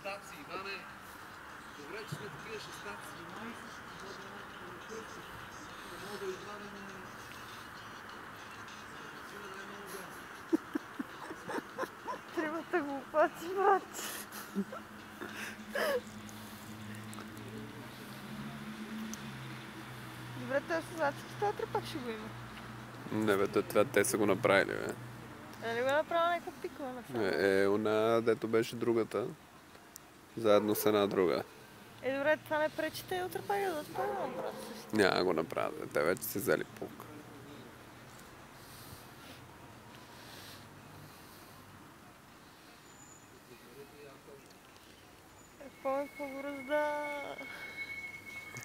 стации, Иване. Добре, че сме такива стации. Мога да извадим Тримата глупаци, брат. Добре, те съзнаците, това трепак ще го има. Не бе, това те са го направили, бе. Нали го направя някаква пикова на фона? Она, дето беше другата. Заедно с една друга. Добре, това не пречи те утре пак да направя, брат. Няма го направят, те вече се взели пулка. Какво го разда?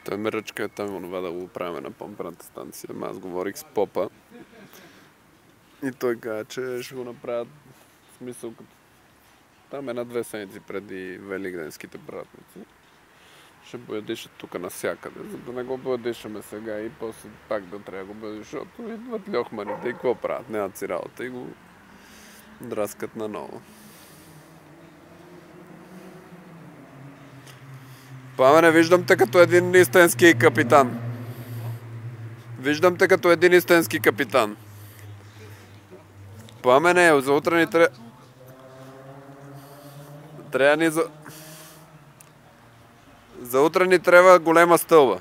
Той ме ръчка там онова да го правим на помпената станция. Аз говорих с попа. И той каза, че ще го направят в смисъл като там 1-2 седмици преди великденските празници. Ще боядишат тук навсякъде, за да не го боядишаме сега и после пак да трябва да го боядиш, защото идват льохманите и какво правят? Нямат си работа и го драскат наново. Пламене, виждам те като един истински капитан. Виждам те като един истински капитан. Пламене, за утре ни трябва ни за утре ни трябва голема стълба.